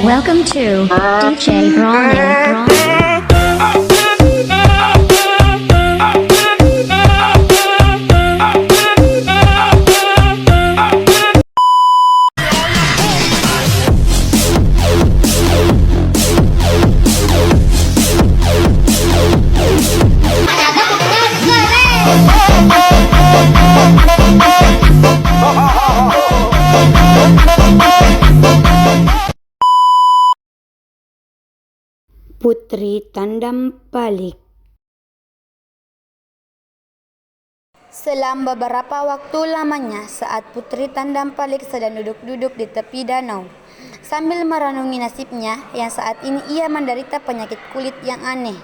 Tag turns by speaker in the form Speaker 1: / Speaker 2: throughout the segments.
Speaker 1: Welcome to DJ Bromir.
Speaker 2: Putri Tandampalik. Selang beberapa waktu lamanya saat Putri Tandampalik sedang duduk-duduk di tepi danau sambil merenungi nasibnya yang saat ini ia menderita penyakit kulit yang aneh.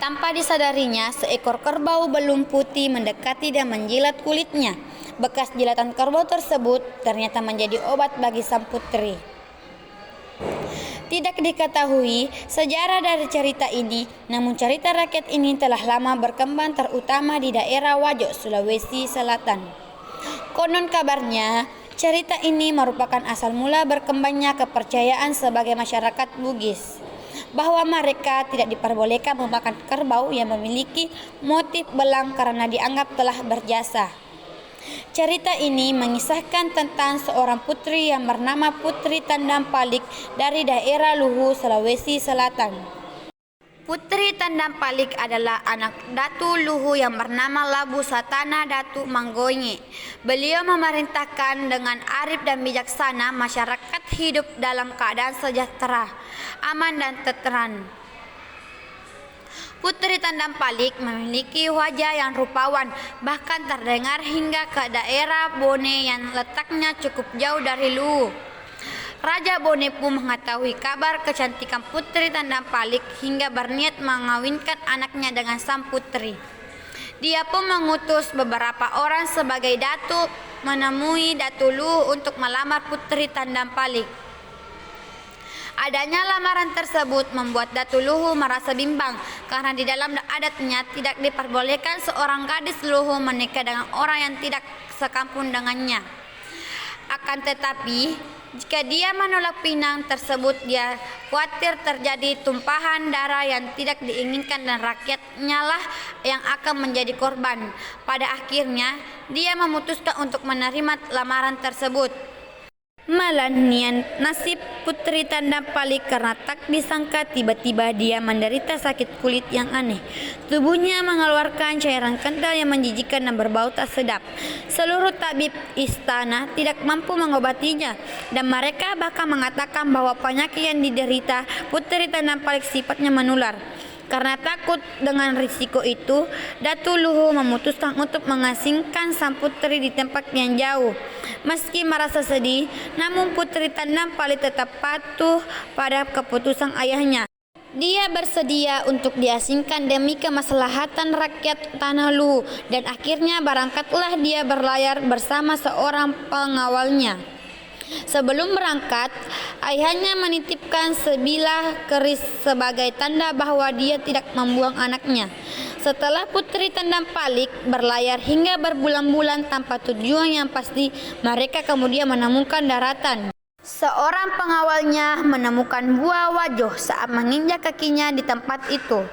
Speaker 2: Tanpa disadarinya, seekor kerbau belum putih mendekati dan menjilat kulitnya. Bekas jilatan kerbau tersebut ternyata menjadi obat bagi sang putri. Tidak diketahui sejarah dari cerita ini, namun cerita rakyat ini telah lama berkembang terutama di daerah Wajo, Sulawesi Selatan. Konon kabarnya, cerita ini merupakan asal mula berkembangnya kepercayaan sebagai masyarakat Bugis, bahwa mereka tidak diperbolehkan memakan kerbau yang memiliki motif belang karena dianggap telah berjasa. Cerita ini mengisahkan tentang seorang putri yang bernama Putri Tandampalik dari daerah Luhu, Sulawesi Selatan. Putri Tandampalik adalah anak Datu Luhu yang bernama Labu Satana Datu Manggoinge. Beliau memerintahkan dengan arif dan bijaksana masyarakat hidup dalam keadaan sejahtera, aman dan tentram. Putri Tandampalik memiliki wajah yang rupawan, bahkan terdengar hingga ke daerah Bone yang letaknya cukup jauh dari Luwu. Raja Bone pun mengetahui kabar kecantikan Putri Tandampalik hingga berniat mengawinkan anaknya dengan sang putri. Dia pun mengutus beberapa orang sebagai datu menemui Datu Luwu untuk melamar Putri Tandampalik. Adanya lamaran tersebut membuat Datu Luhu merasa bimbang karena di dalam adatnya tidak diperbolehkan seorang gadis Luhu menikah dengan orang yang tidak sekampung dengannya. Akan tetapi, jika dia menolak pinang tersebut, dia khawatir terjadi tumpahan darah yang tidak diinginkan dan rakyatnya lah yang akan menjadi korban. Pada akhirnya, dia memutuskan untuk menerima lamaran tersebut. Malah nasib Putri Tandampalik karena tak disangka tiba-tiba dia menderita sakit kulit yang aneh. Tubuhnya mengeluarkan cairan kental yang menjijikkan dan berbau tak sedap. Seluruh tabib istana tidak mampu mengobatinya dan mereka bahkan mengatakan bahwa penyakit yang diderita Putri Tandampalik sifatnya menular. Karena takut dengan risiko itu, Datu Luhu memutuskan untuk mengasingkan sang putri di tempat yang jauh. Meski merasa sedih, namun Putri Tandampalik tetap patuh pada keputusan ayahnya. Dia bersedia untuk diasingkan demi kemaslahatan rakyat tanah Luhu, dan akhirnya berangkatlah dia berlayar bersama seorang pengawalnya. Sebelum berangkat, ayahnya menitipkan sebilah keris sebagai tanda bahwa dia tidak membuang anaknya. Setelah Putri Tandampalik berlayar hingga berbulan-bulan tanpa tujuan yang pasti, mereka kemudian menemukan daratan. Seorang pengawalnya menemukan buah wajoh saat menginjak kakinya di tempat itu.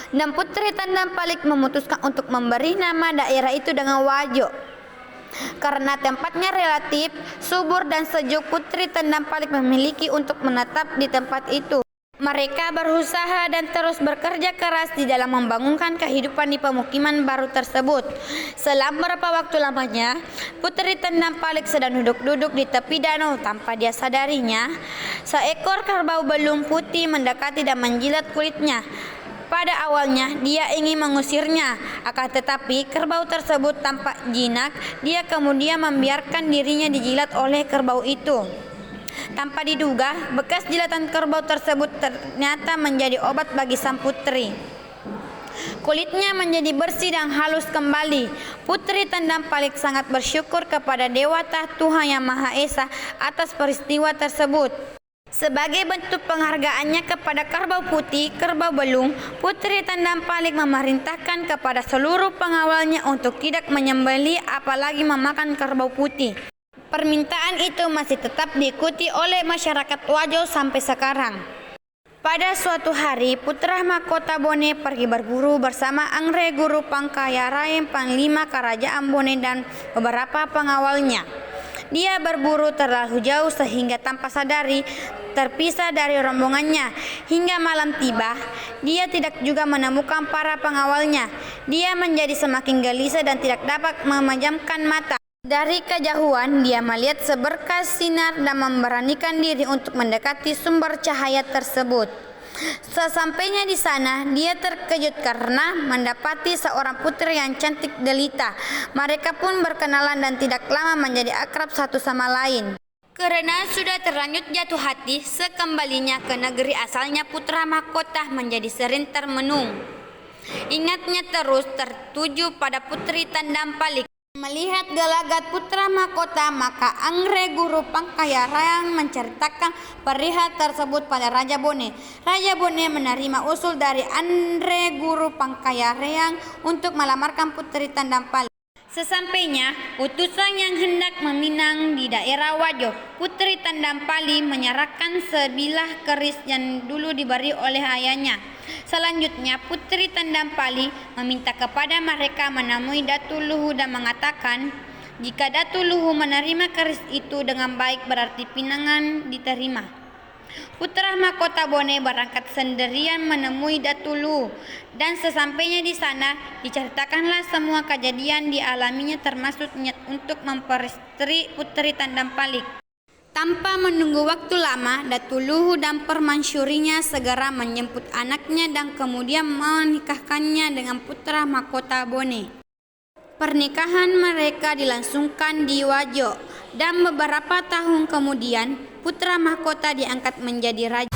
Speaker 2: Dan Putri Tandampalik memutuskan untuk memberi nama daerah itu dengan Wajo. Karena tempatnya relatif subur dan sejuk, Putri Tandampalik memiliki untuk menetap di tempat itu. Mereka berusaha dan terus bekerja keras di dalam membangunkan kehidupan di pemukiman baru tersebut. Selang beberapa waktu lamanya, Putri Tandampalik sedang duduk-duduk di tepi danau. Tanpa dia sadarinya, seekor kerbau belum putih mendekati dan menjilat kulitnya. Pada awalnya dia ingin mengusirnya, akan tetapi kerbau tersebut tampak jinak. Dia kemudian membiarkan dirinya dijilat oleh kerbau itu. Tanpa diduga, bekas jilatan kerbau tersebut ternyata menjadi obat bagi sang putri. Kulitnya menjadi bersih dan halus kembali. Putri Tandampalik sangat bersyukur kepada Dewata Tuhan Yang Maha Esa atas peristiwa tersebut. Sebagai bentuk penghargaannya kepada kerbau putih, kerbau belung, Putri Tandampalik memerintahkan kepada seluruh pengawalnya untuk tidak menyembelih apalagi memakan kerbau putih. Permintaan itu masih tetap diikuti oleh masyarakat Wajo sampai sekarang. Pada suatu hari, putra mahkota Bone pergi berburu bersama Angre Guru Pangkayarayan Panglima Kerajaan Bone dan beberapa pengawalnya. Dia berburu terlalu jauh sehingga tanpa sadari terpisah dari rombongannya. Hingga malam tiba, dia tidak juga menemukan para pengawalnya. Dia menjadi semakin gelisah dan tidak dapat memejamkan mata. Dari kejauhan, dia melihat seberkas sinar dan memberanikan diri untuk mendekati sumber cahaya tersebut. Sesampainya di sana, dia terkejut karena mendapati seorang putri yang cantik jelita. Mereka pun berkenalan dan tidak lama menjadi akrab satu sama lain. Karena sudah terlanjur jatuh hati, sekembalinya ke negeri asalnya putra mahkota menjadi sering termenung. Ingatnya terus tertuju pada putri Tandampali. Melihat gelagat putra mahkota, maka Angre Guru Pangkayarayan menceritakan perihal tersebut pada Raja Bone. Raja Bone menerima usul dari Angre Guru Pangkayarayan untuk melamarkan putri Tandampali. Sesampainya utusan yang hendak meminang di daerah Wajo, putri Tandampali menyerahkan sebilah keris yang dulu diberi oleh ayahnya. Selanjutnya putri Tandampali meminta kepada mereka menemui Datu Luhu dan mengatakan, jika Datu Luhu menerima keris itu dengan baik berarti pinangan diterima. Putra mahkota Bone berangkat sendirian menemui Datu Luhu dan sesampainya di sana diceritakanlah semua kejadian dialaminya termasuk niat untuk memperistri putri Tandampali. Tanpa menunggu waktu lama, Datu Luhu dan permaisurinya segera menjemput anaknya dan kemudian menikahkannya dengan putra mahkota Bone. Pernikahan mereka dilangsungkan di Wajo dan beberapa tahun kemudian putra mahkota diangkat menjadi raja.